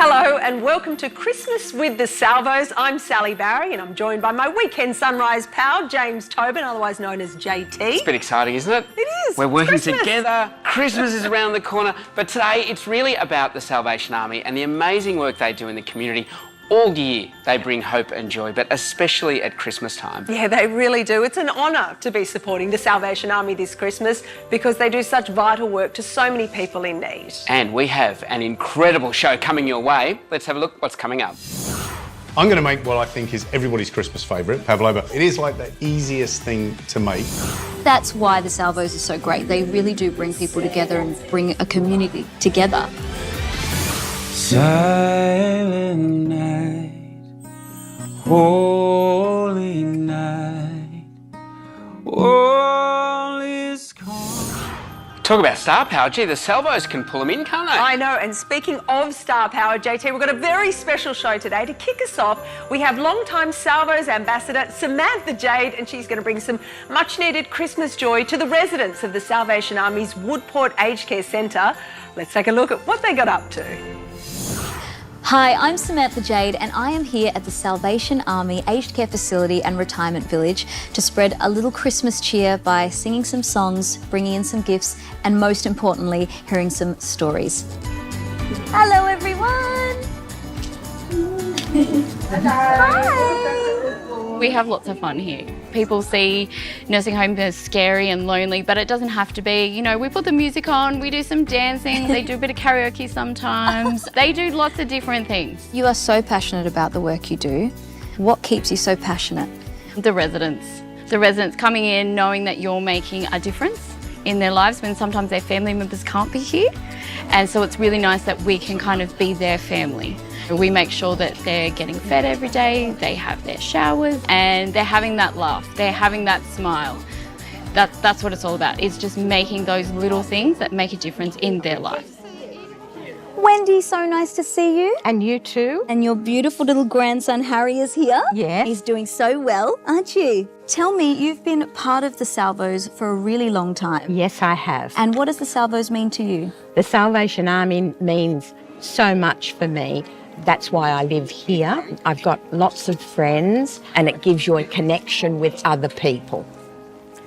Hello and welcome to Christmas with the Salvos. I'm Sally Barry and I'm joined by my weekend sunrise pal, James Tobin, otherwise known as JT. It's a bit exciting, isn't it? It is. We're working Christmas together. Christmas is around the corner. But today it's really about the Salvation Army and the amazing work they do in the community. All year they bring hope and joy, but especially at Christmas time. Yeah, they really do. It's an honour to be supporting the Salvation Army this Christmas because they do such vital work to so many people in need. And we have an incredible show coming your way. Let's have a look what's coming up. I'm going to make what I think is everybody's Christmas favourite, pavlova. It is like the easiest thing to make. That's why the Salvos are so great. They really do bring people together and bring a community together. Silent night, holy night, all is calm. Talk about star power. Gee, the Salvos can pull them in, can't they? I know, and speaking of star power, JT, we've got a very special show today. To kick us off, we have longtime Salvos ambassador Samantha Jade, and she's going to bring some much-needed Christmas joy to the residents of the Salvation Army's Woodport Aged Care Centre. Let's take a look at what they got up to. Hi, I'm Samantha Jade and I am here at the Salvation Army Aged Care Facility and Retirement Village to spread a little Christmas cheer by singing some songs, bringing in some gifts and most importantly, hearing some stories. Hello everyone! Hi! We have lots of fun here. People see nursing homes as scary and lonely, but it doesn't have to be. You know, we put the music on, we do some dancing, they do a bit of karaoke sometimes. They do lots of different things. You are so passionate about the work you do. What keeps you so passionate? The residents. The residents coming in knowing that you're making a difference in their lives when sometimes their family members can't be here. And so it's really nice that we can kind of be their family. We make sure that they're getting fed every day, they have their showers, and they're having that laugh, they're having that smile. That's what it's all about. It's just making those little things that make a difference in their life. Wendy, so nice to see you. And you too. And your beautiful little grandson Harry is here. Yes. He's doing so well, aren't you? Tell me, you've been part of the Salvos for a really long time. Yes, I have. And what does the Salvos mean to you? The Salvation Army means so much for me. That's why I live here. I've got lots of friends and it gives you a connection with other people.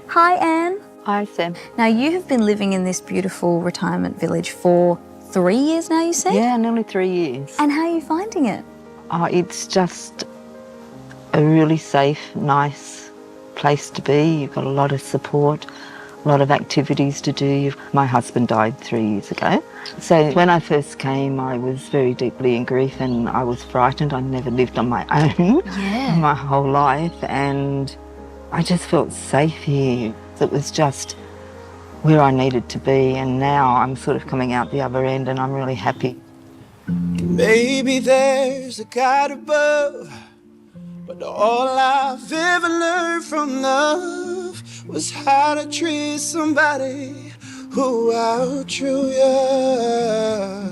Hi, Anne. Hi, Sam. Now, you have been living in this beautiful retirement village for 3 years now, you said? Yeah, nearly 3 years. And how are you finding it? Oh, it's just a really safe, nice place to be. You've got a lot of support, a lot of activities to do. My husband died 3 years ago. So when I first came, I was very deeply in grief and I was frightened. I'd never lived on my own my whole life and I just felt safe here. It was just where I needed to be and now I'm sort of coming out the other end and I'm really happy. Maybe there's a God above, but all I've ever learned from love was how to treat somebody who outdrew you.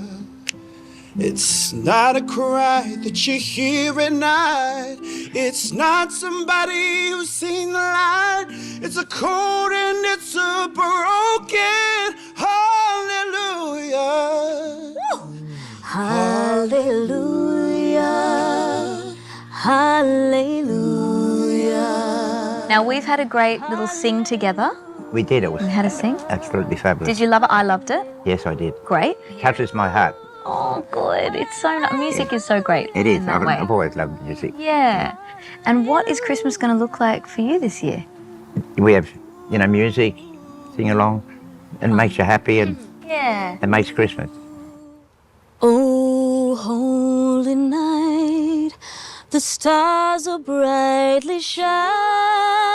It's not a cry that you hear at night. It's not somebody who's seen the light. It's a cold and it's a broken hallelujah. Hallelujah. Hallelujah. Now, we've had a great little sing together. We did. It was We had a sing. absolutely fabulous. Did you love it? I loved it. Yes, I did. Great. Touches my heart. Oh, good. It's so nice. Music is so great. It is. in that way. I've always loved music. Yeah. And what is Christmas going to look like for you this year? We have, music, sing along, and it makes you happy and Yeah. it makes Christmas. Oh, holy night, the stars are brightly shining.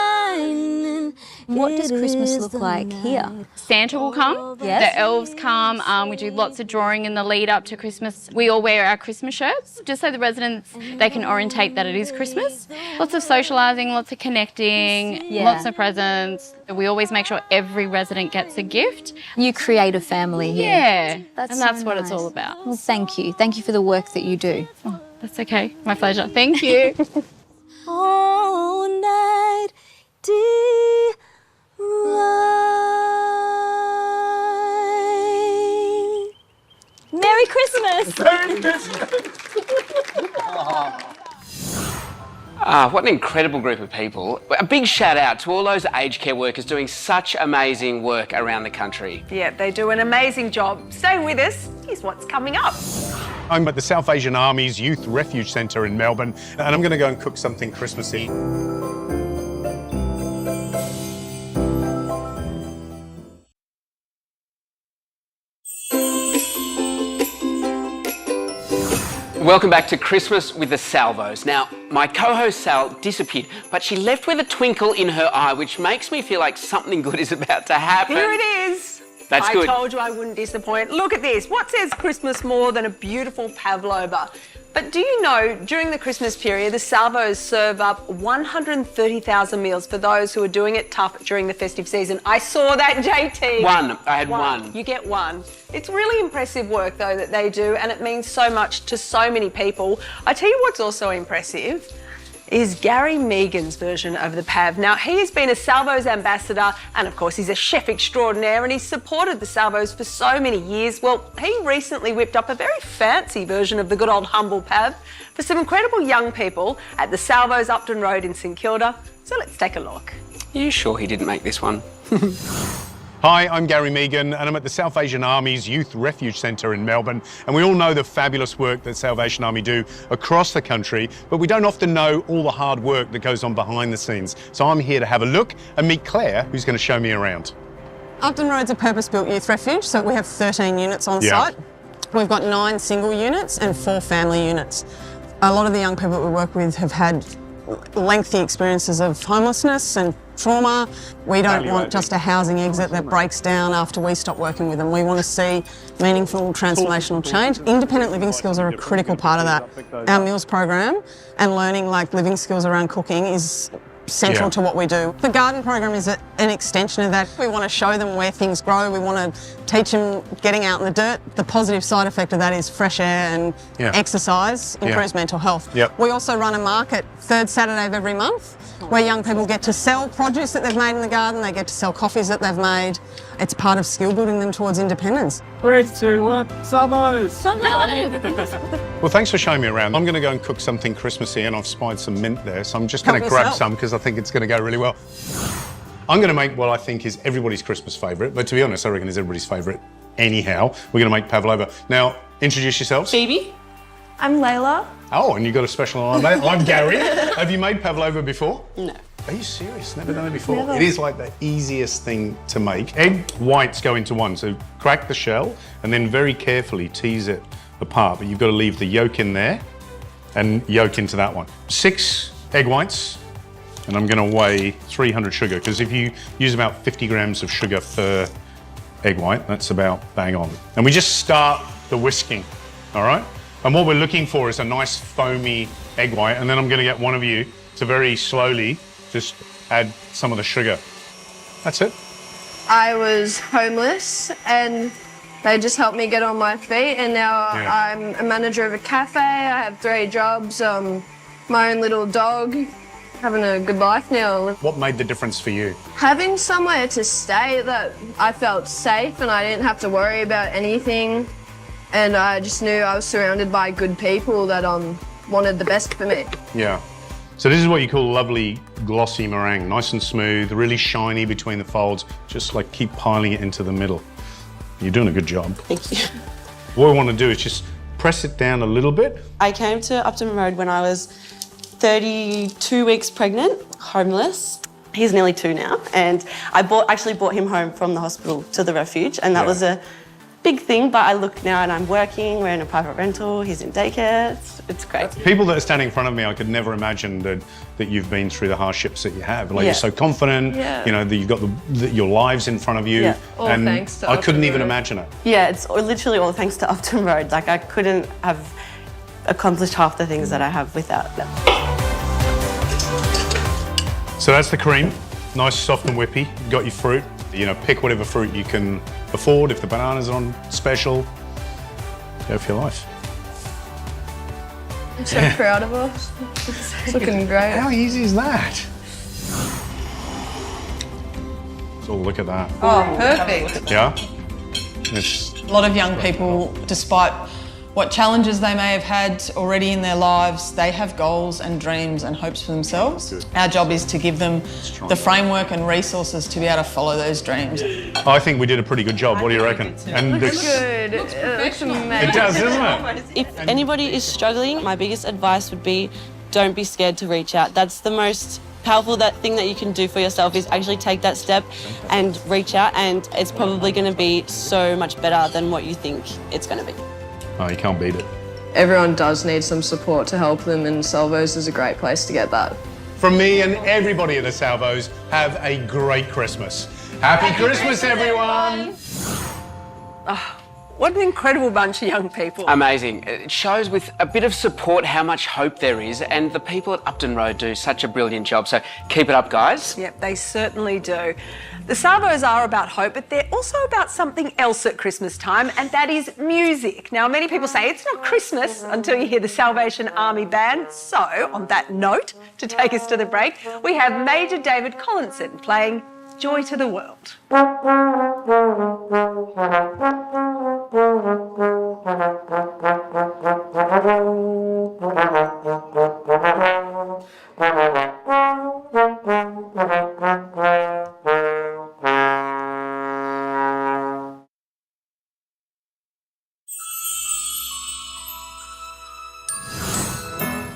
What does Christmas look like here? Santa will come, Yes. the elves come, we do lots of drawing in the lead up to Christmas. We all wear our Christmas shirts, just so the residents, they can orientate that it is Christmas. Lots of socialising, lots of connecting, Yeah. lots of presents. We always make sure every resident gets a gift. You create a family here. Yeah, That's and that's so what it's nice. all about. Well, thank you. Thank you for the work that you do. Oh, that's okay, my pleasure. Thank you. All night, Merry Christmas! What an incredible group of people. A big shout out to all those aged care workers doing such amazing work around the country. Yeah, they do an amazing job. Stay with us. Here's what's coming up. I'm at the South Asian Army's Youth Refuge Centre in Melbourne, and I'm going to go and cook something Christmassy. Welcome back to Christmas with the Salvos. Now, my co-host Sal disappeared, but she left with a twinkle in her eye, which makes me feel like something good is about to happen. Here it is. That's good. I told you I wouldn't disappoint. Look at this. What says Christmas more than a beautiful pavlova? But do you know, during the Christmas period, the Salvos serve up 130,000 meals for those who are doing it tough during the festive season. I saw that, JT. I had one. You get one. It's really impressive work, though, that they do, and it means so much to so many people. I tell you what's also impressive is Gary Megan's version of the Pav. Now, he has been a Salvos ambassador, and of course, he's a chef extraordinaire, and he's supported the Salvos for so many years. Well, he recently whipped up a very fancy version of the good old humble Pav for some incredible young people at the Salvos Upton Road in St Kilda. So let's take a look. Are you sure he didn't make this one? Hi, I'm Gary Megan, and I'm at the South Asian Army's Youth Refuge Centre in Melbourne. And we all know the fabulous work that Salvation Army do across the country, but we don't often know all the hard work that goes on behind the scenes. So I'm here to have a look and meet Claire, who's going to show me around. Upton Road's a purpose-built youth refuge, so we have 13 units on site. We've got 9 single units and 4 family units. A lot of the young people that we work with have had lengthy experiences of homelessness and trauma. We don't want just a housing exit that breaks down after we stop working with them. We want to see meaningful transformational change. Independent living skills are a critical part of that. Our meals program and learning like living skills around cooking is central to what we do. The garden program is an extension of that. We want to show them where things grow. We want to teach them getting out in the dirt. The positive side effect of that is fresh air and exercise improves mental health. We also run a market 3rd Saturday of every month where young people get to sell produce that they've made in the garden. They get to sell coffees that they've made. It's part of skill building them towards independence. 3, 2, 1, Salvos! Well, thanks for showing me around. I'm going to go and cook something Christmassy, and I've spied some mint there, so I'm just going to grab some because I think it's going to go really well. I'm going to make what I think is everybody's Christmas favourite, but to be honest, I reckon it's everybody's favourite anyhow. We're going to make pavlova. Now, introduce yourselves. Phoebe. I'm Layla. Oh, and you've got a special line. I'm Gary. Have you made pavlova before? No. Are you serious? Never done it before? Never. It is like the easiest thing to make. Egg whites go into one, so crack the shell and then very carefully tease it apart, but you've got to leave the yolk in there and yolk into that one. 6 egg whites, and I'm going to weigh 300 sugar, because if you use about 50 grams of sugar per egg white, that's about bang on. And we just start the whisking, all right? And what we're looking for is a nice foamy egg white, and then I'm going to get one of you to very slowly just add some of the sugar. That's it. I was homeless and they just helped me get on my feet, and now I'm a manager of a cafe. I have 3 jobs, my own little dog, having a good life now. What made the difference for you? Having somewhere to stay that I felt safe and I didn't have to worry about anything, and I just knew I was surrounded by good people that wanted the best for me. Yeah. So this is what you call lovely glossy meringue, nice and smooth, really shiny between the folds, just like keep piling it into the middle. You're doing a good job. Thank you. What we want to do is just press it down a little bit. I came to Upton Road when I was 32 weeks pregnant, homeless. He's nearly 2 now, and I actually brought him home from the hospital to the refuge, and that was a big thing, but I look now and I'm working, we're in a private rental, he's in daycare, it's great. People that are standing in front of me, I could never imagine that you've been through the hardships that you have. Like you're so confident, you know, that you've got your lives in front of you. All and thanks to I couldn't even Road. imagine it. Yeah, it's literally all thanks to Upton Road. Like I couldn't have accomplished half the things that I have without them. So that's the cream, nice, soft and whippy. You've got your fruit. You know, pick whatever fruit you can afford. If the banana's on special, go for your life. I'm so proud of us. It's looking great. How easy is that? So look at that. Oh, perfect. Yeah? It's A lot of young people, despite what challenges they may have had already in their lives, they have goals and dreams and hopes for themselves. Good. Our job is to give them the framework and resources to be able to follow those dreams. I think we did a pretty good job. What do you reckon? And looks good. It looks amazing. It does, doesn't it? If anybody is struggling, my biggest advice would be don't be scared to reach out. That's the most powerful thing that you can do for yourself, is actually take that step and reach out, and it's probably going to be so much better than what you think it's going to be. Oh, you can't beat it. Everyone does need some support to help them, and Salvos is a great place to get that. From me and everybody at the Salvos, have a great Christmas. Happy Christmas, everyone! Oh, what an incredible bunch of young people. Amazing. It shows with a bit of support how much hope there is, and the people at Upton Road do such a brilliant job, so keep it up, guys. Yep, they certainly do. The Salvos are about hope, but they're also about something else at Christmas time, and that is music. Now, many people say it's not Christmas until you hear the Salvation Army Band. So, on that note, to take us to the break, we have Major David Collinson playing Joy to the World.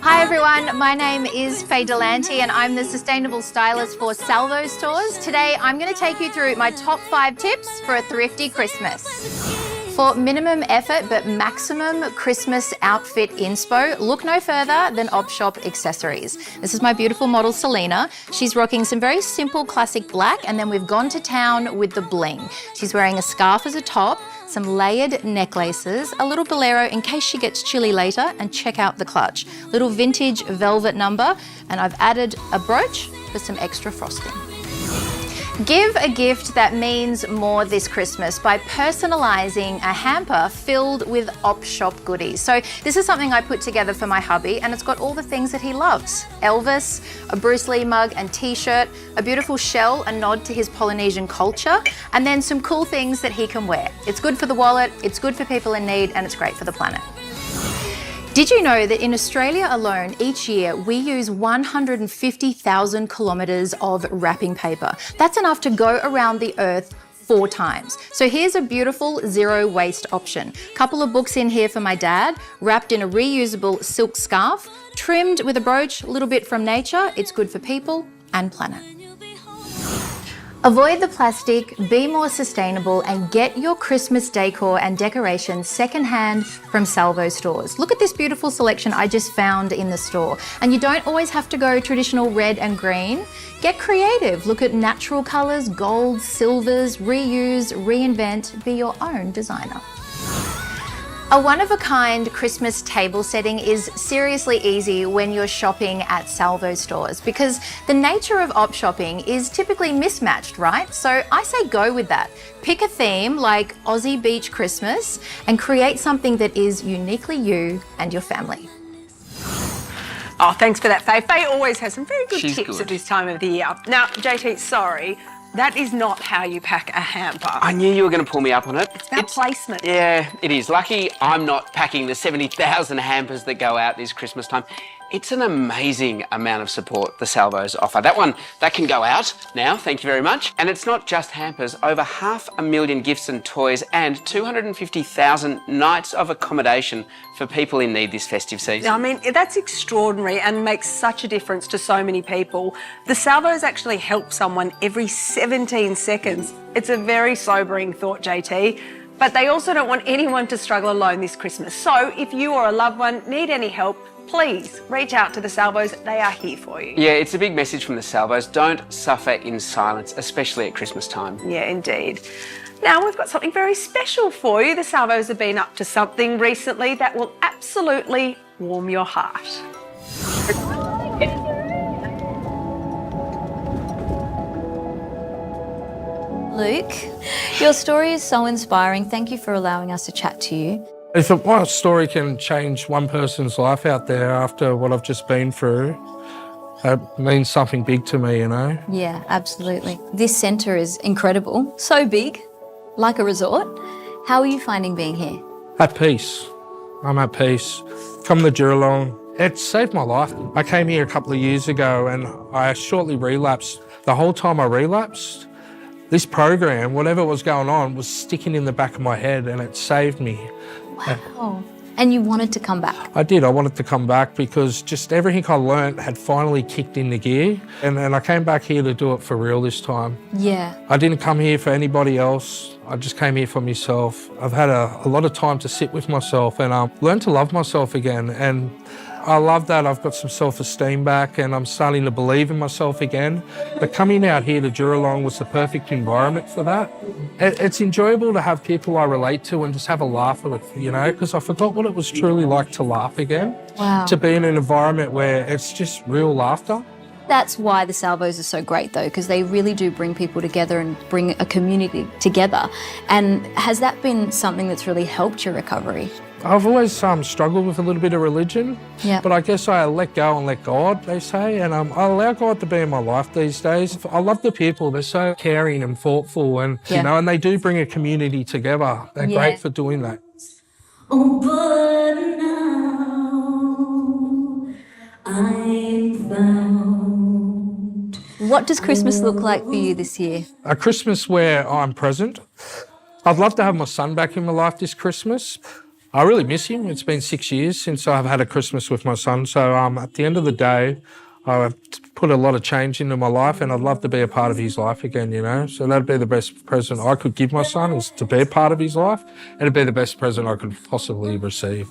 Hi everyone, my name is Faye Delante and I'm the Sustainable Stylist for Salvos Stores. Today I'm going to take you through my top 5 tips for a thrifty Christmas. For minimum effort but maximum Christmas outfit inspo, look no further than Op Shop Accessories. This is my beautiful model Selena. She's rocking some very simple classic black, and then we've gone to town with the bling. She's wearing a scarf as a top, some layered necklaces, a little bolero in case she gets chilly later, and check out the clutch. Little vintage velvet number, and I've added a brooch for some extra frosting. Give a gift that means more this Christmas by personalising a hamper filled with Op Shop goodies. So this is something I put together for my hubby, and it's got all the things that he loves. Elvis, a Bruce Lee mug and t-shirt, a beautiful shell, a nod to his Polynesian culture, and then some cool things that he can wear. It's good for the wallet, it's good for people in need, and it's great for the planet. Did you know that in Australia alone, each year, we use 150,000 kilometres of wrapping paper? That's enough to go around the Earth 4 times. So here's a beautiful zero waste option. Couple of books in here for my dad, wrapped in a reusable silk scarf, trimmed with a brooch, a little bit from nature. It's good for people and planet. Avoid the plastic, be more sustainable, and get your Christmas decor and decorations secondhand from Salvos stores. Look at this beautiful selection I just found in the store. And you don't always have to go traditional red and green. Get creative. Look at natural colours, golds, silvers, reuse, reinvent, be your own designer. A one-of-a-kind Christmas table setting is seriously easy when you're shopping at Salvos stores, because the nature of op shopping is typically mismatched, right? So I say go with that. Pick a theme like Aussie Beach Christmas and create something that is uniquely you and your family. Oh, thanks for that, Faye. Faye always has some very good She's tips good. at this time of the year. Now, JT, sorry, that is not how you pack a hamper. I knew you were going to pull me up on it. It's about placement. Yeah, it is. Lucky I'm not packing the 70,000 hampers that go out this Christmas time. It's an amazing amount of support the Salvos offer. That can go out now, thank you very much. And it's not just hampers, over 500,000 gifts and toys and 250,000 nights of accommodation for people in need this festive season. I mean, that's extraordinary and makes such a difference to so many people. The Salvos actually help someone every 17 seconds. It's a very sobering thought, JT. But they also don't want anyone to struggle alone this Christmas. So if you or a loved one need any help, please reach out to the Salvos. They are here for you. Yeah, it's a big message from the Salvos. Don't suffer in silence, especially at Christmas time. Yeah, indeed. Now we've got something very special for you. The Salvos have been up to something recently that will absolutely warm your heart. Luke, your story is so inspiring. Thank you for allowing us to chat to you. If my story can change one person's life out there after what I've just been through, that means something big to me, you know? Yeah, absolutely. This centre is incredible. So big, like a resort. How are you finding being here? At peace. I'm at peace. Come to Juralong. It saved my life. I came here a couple of years ago and I shortly relapsed. The whole time I relapsed, this program, whatever was going on, was sticking in the back of my head and it saved me. Wow. And you wanted to come back? I did. I wanted to come back because just everything I learnt had finally kicked into gear. And I came back here to do it for real this time. Yeah. I didn't come here for anybody else. I just came here for myself. I've had a lot of time to sit with myself and learn to love myself again. And I love that I've got some self-esteem back and I'm starting to believe in myself again. But coming out here to Juralong was the perfect environment for that. It's enjoyable to have people I relate to and just have a laugh with, you know, because I forgot what it was truly like to laugh again. Wow. To be in an environment where it's just real laughter. That's why the Salvos are so great though, because they really do bring people together and bring a community together. And has that been something that's really helped your recovery? I've always struggled with a little bit of religion, but I guess I let go and let God, they say, and I allow God to be in my life these days. I love the people. They're so caring and thoughtful and, you know, and they do bring a community together. They're great for doing that. Oh, but now I'm found. What does Christmas look like for you this year? A Christmas where I'm present. I'd love to have my son back in my life this Christmas. I really miss him. It's been 6 years since I've had a Christmas with my son. So at the end of the day, I've put a lot of change into my life and I'd love to be a part of his life again, you know. So that'd be the best present I could give my son, is to be a part of his life. It'd be the best present I could possibly receive.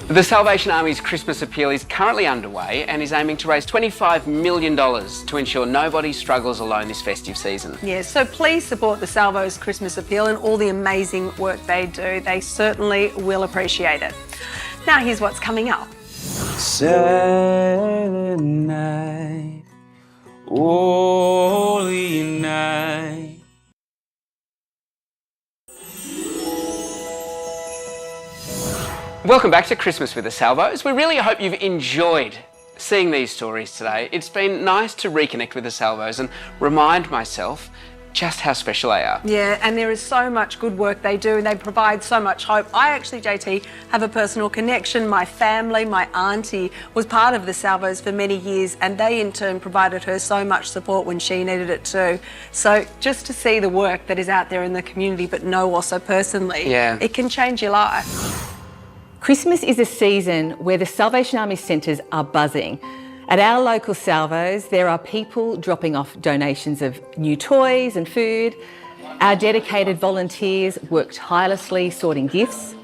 The Salvation Army's Christmas appeal is currently underway and is aiming to raise $25 million to ensure nobody struggles alone this festive season. Yes, so please support the Salvos Christmas appeal and all the amazing work they do. They certainly will appreciate it. Now here's what's coming up. Silent night, holy night. Welcome back to Christmas with the Salvos. We really hope you've enjoyed seeing these stories today. It's been nice to reconnect with the Salvos and remind myself just how special they are. Yeah, and there is so much good work they do and they provide so much hope. I actually, JT, have a personal connection. My family, my auntie was part of the Salvos for many years and they in turn provided her so much support when she needed it too. So just to see the work that is out there in the community but know also personally, it can change your life. Christmas is a season where the Salvation Army centres are buzzing. At our local Salvos, there are people dropping off donations of new toys and food. Our dedicated volunteers work tirelessly sorting gifts,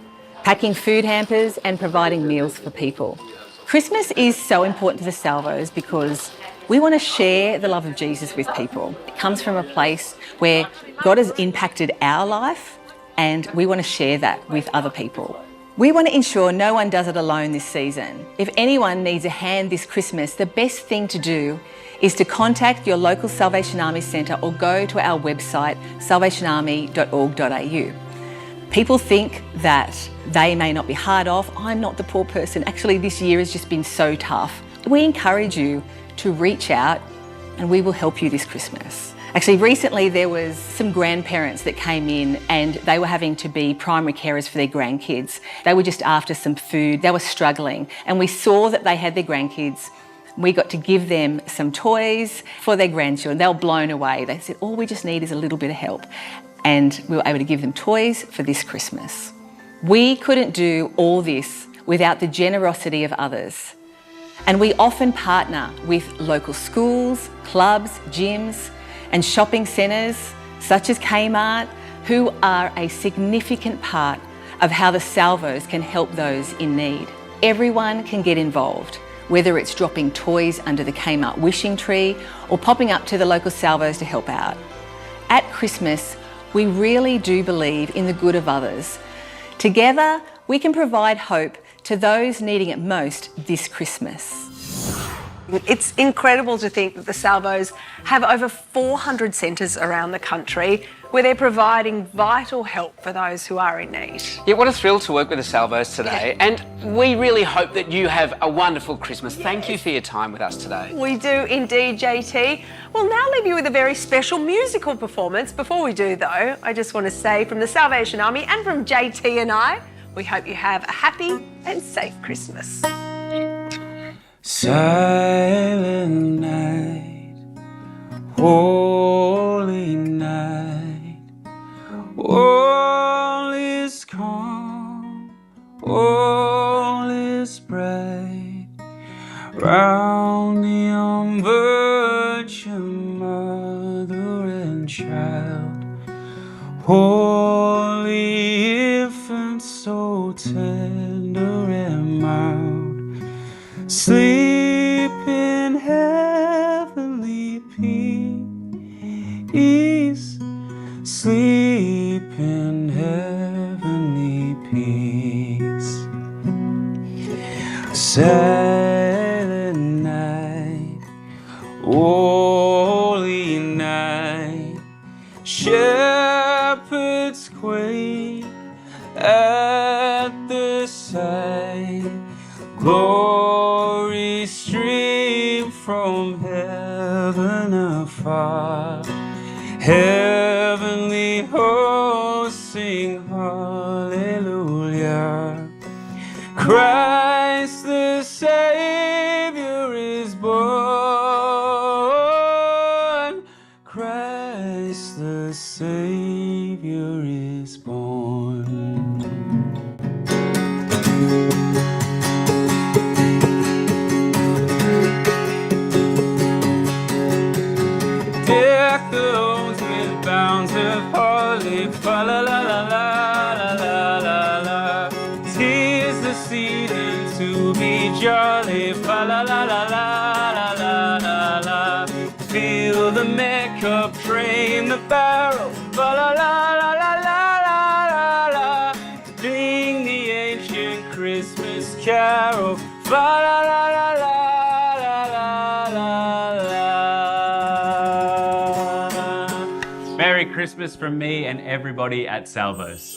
packing food hampers and providing meals for people. Christmas is so important to the Salvos because we want to share the love of Jesus with people. It comes from a place where God has impacted our life and we want to share that with other people. We want to ensure no one does it alone this season. If anyone needs a hand this Christmas, the best thing to do is to contact your local Salvation Army centre or go to our website, salvationarmy.org.au. People think that they may not be hard off. I'm not the poor person. Actually, this year has just been so tough. We encourage you to reach out and we will help you this Christmas. Actually, recently there was some grandparents that came in and they were having to be primary carers for their grandkids. They were just after some food, they were struggling, and we saw that they had their grandkids. We got to give them some toys for their grandchildren. They were blown away. They said, all we just need is a little bit of help. And we were able to give them toys for this Christmas. We couldn't do all this without the generosity of others. And we often partner with local schools, clubs, gyms, and shopping centres such as Kmart, who are a significant part of how the Salvos can help those in need. Everyone can get involved, whether it's dropping toys under the Kmart wishing tree or popping up to the local Salvos to help out. At Christmas, we really do believe in the good of others. Together, we can provide hope to those needing it most this Christmas. It's incredible to think that the Salvos have over 400 centres around the country where they're providing vital help for those who are in need. Yeah, what a thrill to work with the Salvos today. Yeah. And we really hope that you have a wonderful Christmas. Yes. Thank you for your time with us today. We do indeed, JT. We'll now leave you with a very special musical performance. Before we do, though, I just want to say from the Salvation Army and from JT and I, we hope you have a happy and safe Christmas. Silent night, holy night, all is calm, all is bright, round the young virgin mother and child, holy infant so tender and mild. Sleep in heavenly peace. Sleep in heavenly peace. Silent night, holy night, shepherds quake at the sight. Glory stream from heaven afar. Heavenly hosts sing hallelujah. Christ the Savior is born. Christ the Savior is born. Deck the lawns with bounds of holly, fa la la la la la la la la. 'Tis the season to be jolly, fa la la la la la la la la. Feel the makeup train, the barrel, fa la la la la la la la la. Sing the ancient Christmas carol, fa la la la la. Merry Christmas from me and everybody at Salvos.